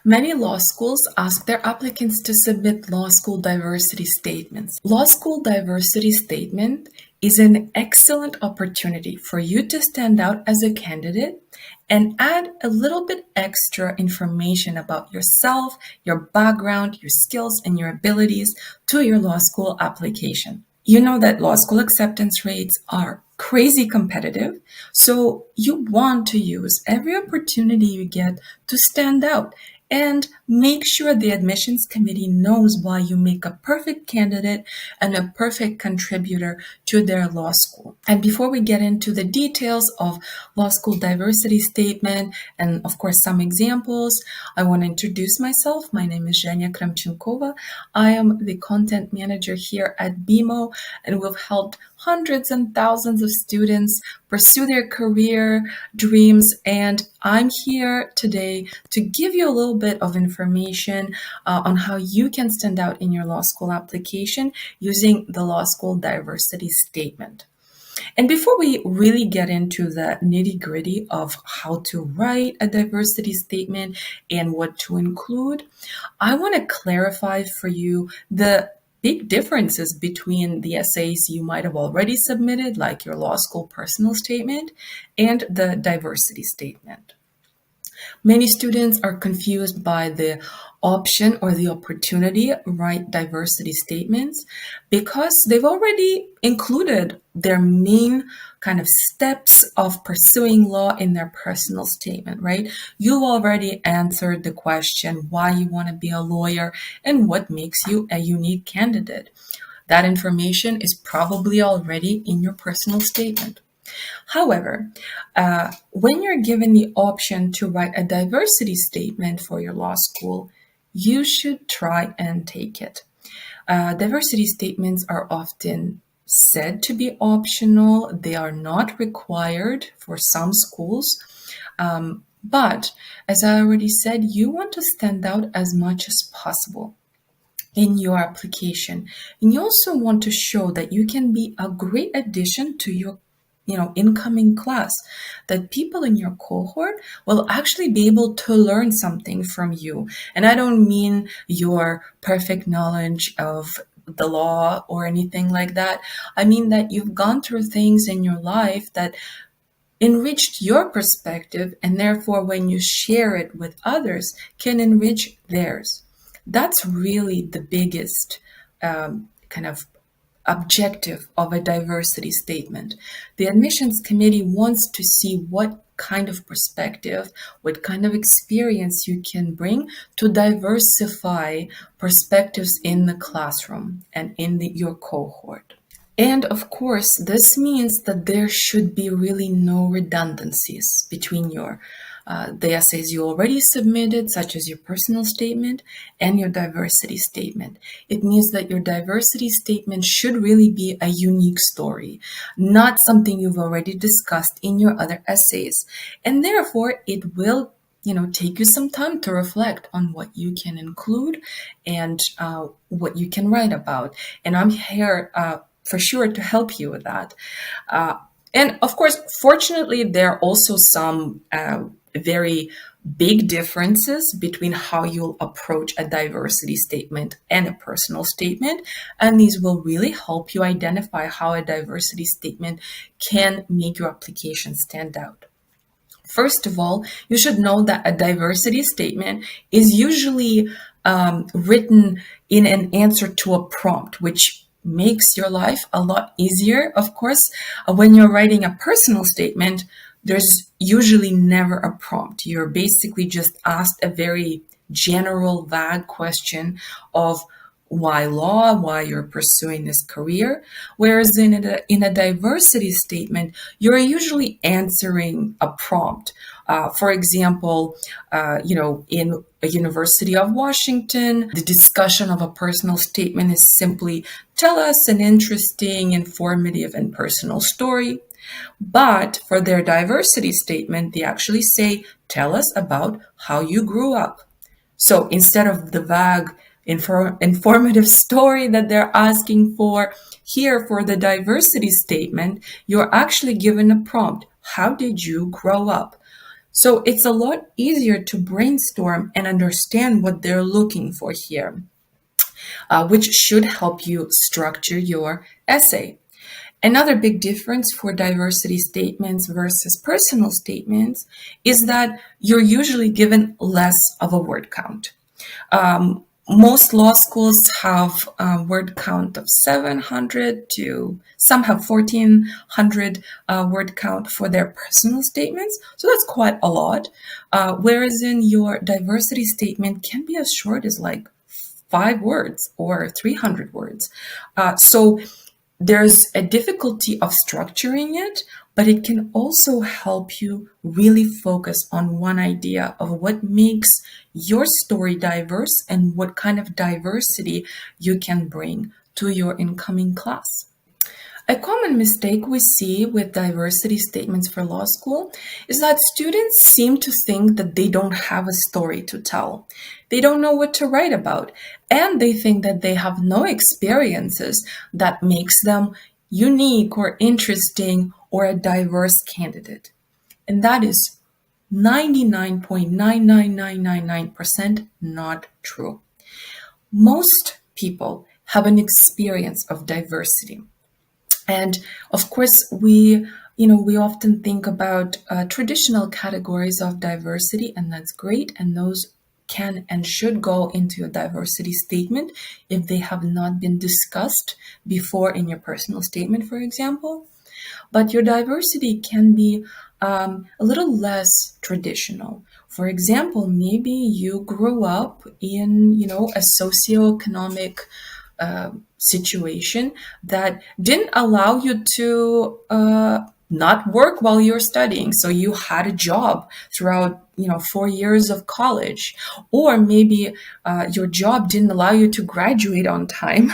Many law schools ask their applicants to submit law school diversity statements. Law school diversity statement is an excellent opportunity for you to stand out as a candidate and add a little bit extra information about yourself, your background, your skills, and your abilities to your law school application. You know that law school acceptance rates are crazy competitive, so you want to use every opportunity you get to stand out and make sure the admissions committee knows why you make a perfect candidate and a perfect contributor to their law school. And before we get into the details of law school diversity statement and of course some examples, I want to introduce myself. My name is Zhenya Kramchenkova. I am the content manager here at BMO, and we've helped hundreds and thousands of students pursue their career dreams. And I'm here today to give you a little bit of information on how you can stand out in your law school application using the law school diversity statement. And before we really get into the nitty-gritty of how to write a diversity statement and what to include, I want to clarify for you the big differences between the essays you might have already submitted, like your law school personal statement, and the diversity statement. Many students are confused by the option or the opportunity write diversity statements because they've already included their main kind of steps of pursuing law in their personal statement, right? You've already answered the question why you want to be a lawyer and what makes you a unique candidate. That information is probably already in your personal statement. However, when you're given the option to write a diversity statement for your law school, you should try and take it. Diversity statements are often said to be optional. They are not required for some schools. But as I already said, you want to stand out as much as possible in your application. And you also want to show that you can be a great addition to your incoming class, that people in your cohort will actually be able to learn something from you. And I don't mean your perfect knowledge of the law or anything like that. I mean that you've gone through things in your life that enriched your perspective, and therefore when you share it with others can enrich theirs. That's really the biggest kind of objective of a diversity statement. The admissions committee wants to see what kind of perspective, what kind of experience you can bring to diversify perspectives in the classroom and in your cohort. And of course, this means that there should be really no redundancies between the essays you already submitted, such as your personal statement and your diversity statement. It means that your diversity statement should really be a unique story, not something you've already discussed in your other essays. And therefore, it will take you some time to reflect on what you can include and what you can write about. And I'm here for sure to help you with that. And of course, fortunately, there are also some very big differences between how you'll approach a diversity statement and a personal statement. And these will really help you identify how a diversity statement can make your application stand out. First of all, you should know that a diversity statement is usually written in an answer to a prompt, which makes your life a lot easier. Of course, when you're writing a personal statement, there's usually never a prompt. You're basically just asked a very general, vague question of why law, why you're pursuing this career. Whereas in a diversity statement, you're usually answering a prompt. For example, in a University of Washington, the discussion of a personal statement is simply, tell us an interesting, informative, and personal story. But for their diversity statement, they actually say, tell us about how you grew up. So instead of the vague informative story that they're asking for, here for the diversity statement, you're actually given a prompt. How did you grow up? So it's a lot easier to brainstorm and understand what they're looking for here, which should help you structure your essay. Another big difference for diversity statements versus personal statements is that you're usually given less of a word count. Most law schools have a word count of 700 to some have 1400 word count for their personal statements. So that's quite a lot. Whereas in your diversity statement can be as short as like 5 words or 300 words. So there's a difficulty of structuring it, but it can also help you really focus on one idea of what makes your story diverse and what kind of diversity you can bring to your incoming class. A common mistake we see with diversity statements for law school is that students seem to think that they don't have a story to tell. They don't know what to write about, and they think that they have no experiences that makes them unique or interesting or a diverse candidate. And that is 99.99999% not true. Most people have an experience of diversity. And of course, we often think about traditional categories of diversity, and that's great. And those can and should go into a diversity statement if they have not been discussed before in your personal statement, for example. But your diversity can be a little less traditional. For example, maybe you grew up in, a socioeconomic situation that didn't allow you to not work while you're studying. So you had a job throughout, 4 years of college, or maybe your job didn't allow you to graduate on time.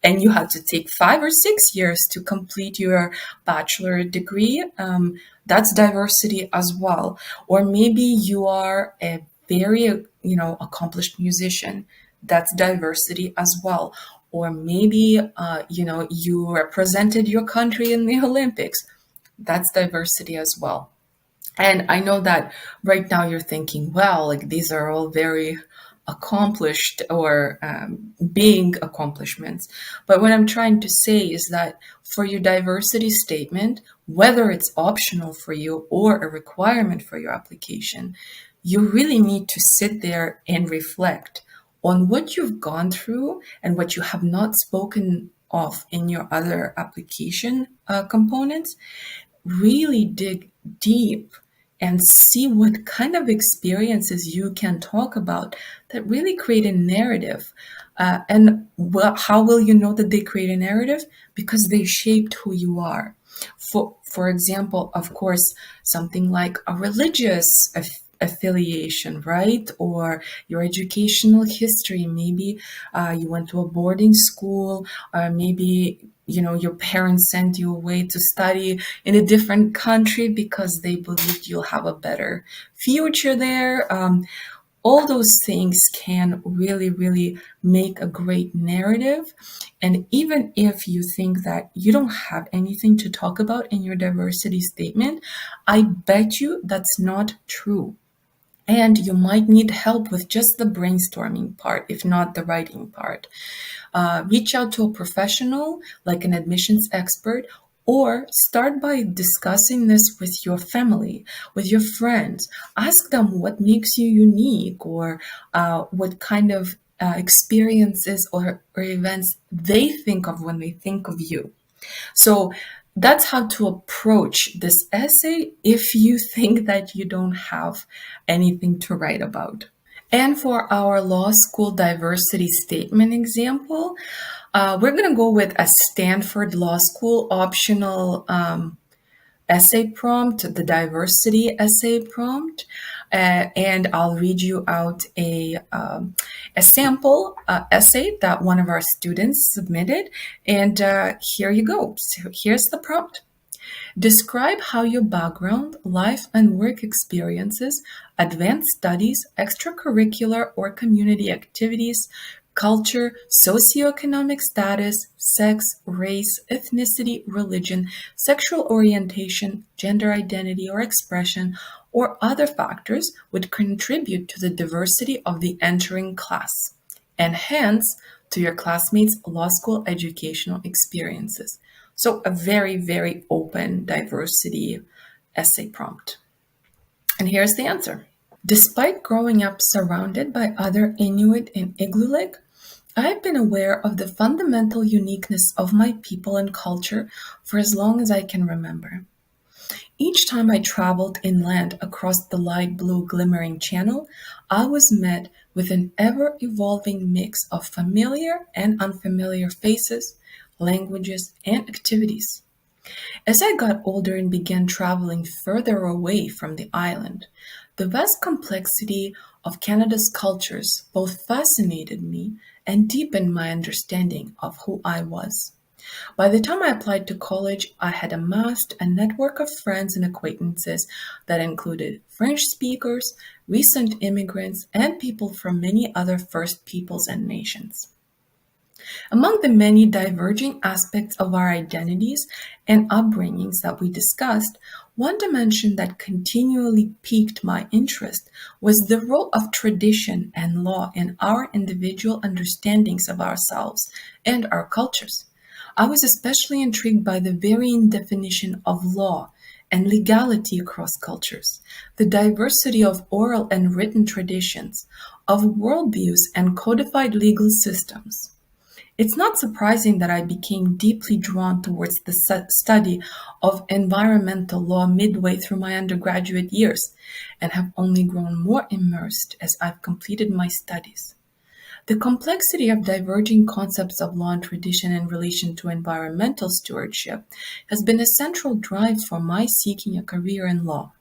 And you had to take 5 or 6 years to complete your bachelor degree. That's diversity as well. Or maybe you are a very, accomplished musician. That's diversity as well. Or maybe, you represented your country in the Olympics. That's diversity as well. And I know that right now you're thinking, well, like these are all very accomplished or being accomplishments. But what I'm trying to say is that for your diversity statement, whether it's optional for you or a requirement for your application, you really need to sit there and reflect on what you've gone through and what you have not spoken of in your other application components. Really dig deep and see what kind of experiences you can talk about that really create a narrative. How will you know that they create a narrative? Because they shaped who you are. For example, of course, something like a religious affiliation, right? Or your educational history. Maybe you went to a boarding school, or maybe your parents sent you away to study in a different country because they believed you'll have a better future there. All those things can really, really make a great narrative. And even if you think that you don't have anything to talk about in your diversity statement, I bet you that's not true. And you might need help with just the brainstorming part, if not the writing part. Reach out to a professional like an admissions expert, or start by discussing this with your family, with your friends. Ask them what makes you unique, or what kind of experiences or events they think of when they think of you. So that's how to approach this essay if you think that you don't have anything to write about. And for our law school diversity statement example, we're going to go with a Stanford Law School optional essay prompt, the diversity essay prompt. And I'll read you out a sample essay that one of our students submitted. And here you go. So here's the prompt. Describe how your background, life and work experiences, advanced studies, extracurricular or community activities, culture, socioeconomic status, sex, race, ethnicity, religion, sexual orientation, gender identity or expression, or other factors would contribute to the diversity of the entering class, and hence to your classmates' law school educational experiences. So, a very, very open diversity essay prompt. And here's the answer. Despite growing up surrounded by other Inuit in Igloolik, I have been aware of the fundamental uniqueness of my people and culture for as long as I can remember. Each time I traveled inland across the light blue glimmering channel, I was met with an ever evolving mix of familiar and unfamiliar faces, languages, and activities. As I got older and began traveling further away from the island, the vast complexity of Canada's cultures both fascinated me and deepened my understanding of who I was. By the time I applied to college, I had amassed a network of friends and acquaintances that included French speakers, recent immigrants, and people from many other First Peoples and nations. Among the many diverging aspects of our identities and upbringings that we discussed, one dimension that continually piqued my interest was the role of tradition and law in our individual understandings of ourselves and our cultures. I was especially intrigued by the varying definition of law and legality across cultures, the diversity of oral and written traditions, of worldviews and codified legal systems. It's not surprising that I became deeply drawn towards the study of environmental law midway through my undergraduate years, and have only grown more immersed as I've completed my studies. The complexity of diverging concepts of law and tradition in relation to environmental stewardship has been a central drive for my seeking a career in law.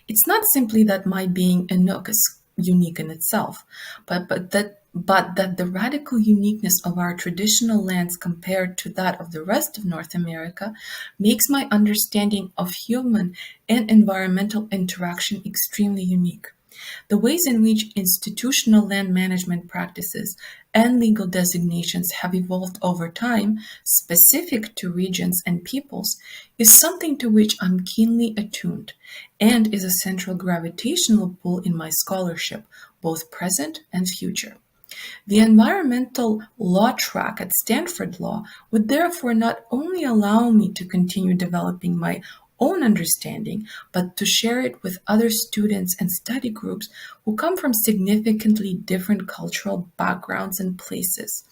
It's not simply that my being Inuk is unique in itself, but that the radical uniqueness of our traditional lands compared to that of the rest of North America makes my understanding of human and environmental interaction extremely unique. The ways in which institutional land management practices and legal designations have evolved over time, specific to regions and peoples, is something to which I'm keenly attuned and is a central gravitational pull in my scholarship, both present and future. The environmental law track at Stanford Law would therefore not only allow me to continue developing my own understanding, but to share it with other students and study groups who come from significantly different cultural backgrounds and places.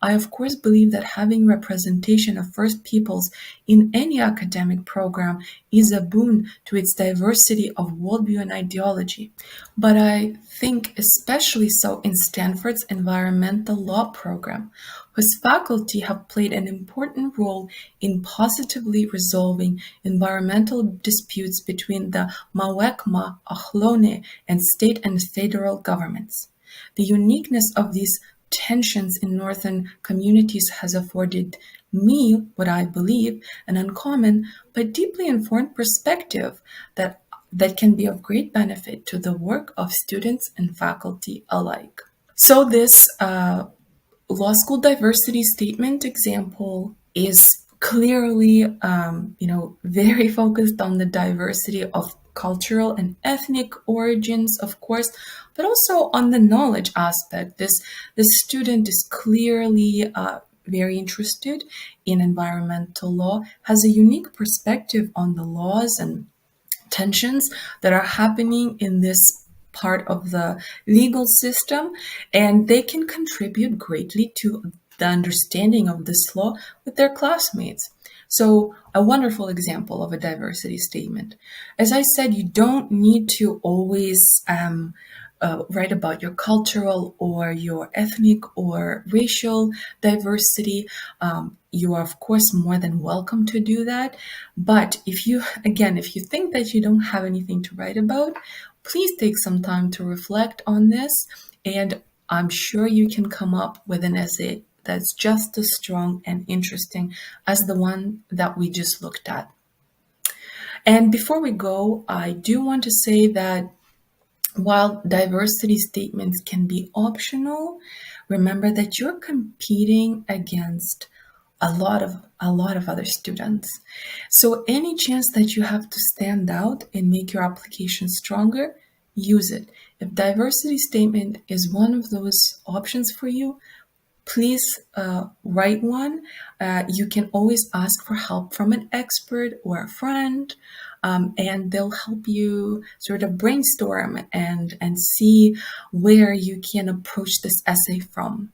I, of course, believe that having representation of First Peoples in any academic program is a boon to its diversity of worldview and ideology. But I think especially so in Stanford's environmental law program, whose faculty have played an important role in positively resolving environmental disputes between the Mawekma, Ohlone, and state and federal governments. The uniqueness of these tensions in northern communities has afforded me what I believe an uncommon but deeply informed perspective that can be of great benefit to the work of students and faculty alike. So this law school diversity statement example is clearly, very focused on the diversity of cultural and ethnic origins, of course, but also on the knowledge aspect. This student is clearly very interested in environmental law, has a unique perspective on the laws and tensions that are happening in this part of the legal system, and they can contribute greatly to the understanding of this law with their classmates. So, a wonderful example of a diversity statement. As I said, you don't need to always write about your cultural or your ethnic or racial diversity. You are, of course, more than welcome to do that. But if you think that you don't have anything to write about, please take some time to reflect on this. And I'm sure you can come up with an essay that's just as strong and interesting as the one that we just looked at. And before we go, I do want to say that while diversity statements can be optional, remember that you're competing against a lot of other students. So any chance that you have to stand out and make your application stronger, use it. If diversity statement is one of those options for you, please write one. You can always ask for help from an expert or a friend, and they'll help you sort of brainstorm and see where you can approach this essay from.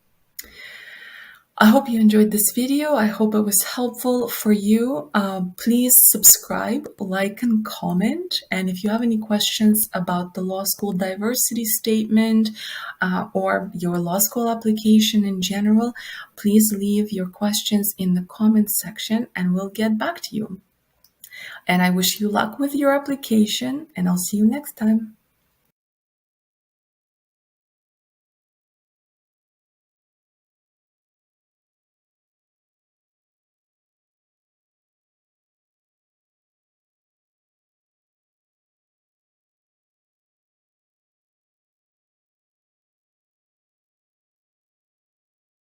I hope you enjoyed this video. I hope it was helpful for you. Please subscribe, like, and comment. And if you have any questions about the law school diversity statement or your law school application in general, please leave your questions in the comments section and we'll get back to you. And I wish you luck with your application, and I'll see you next time.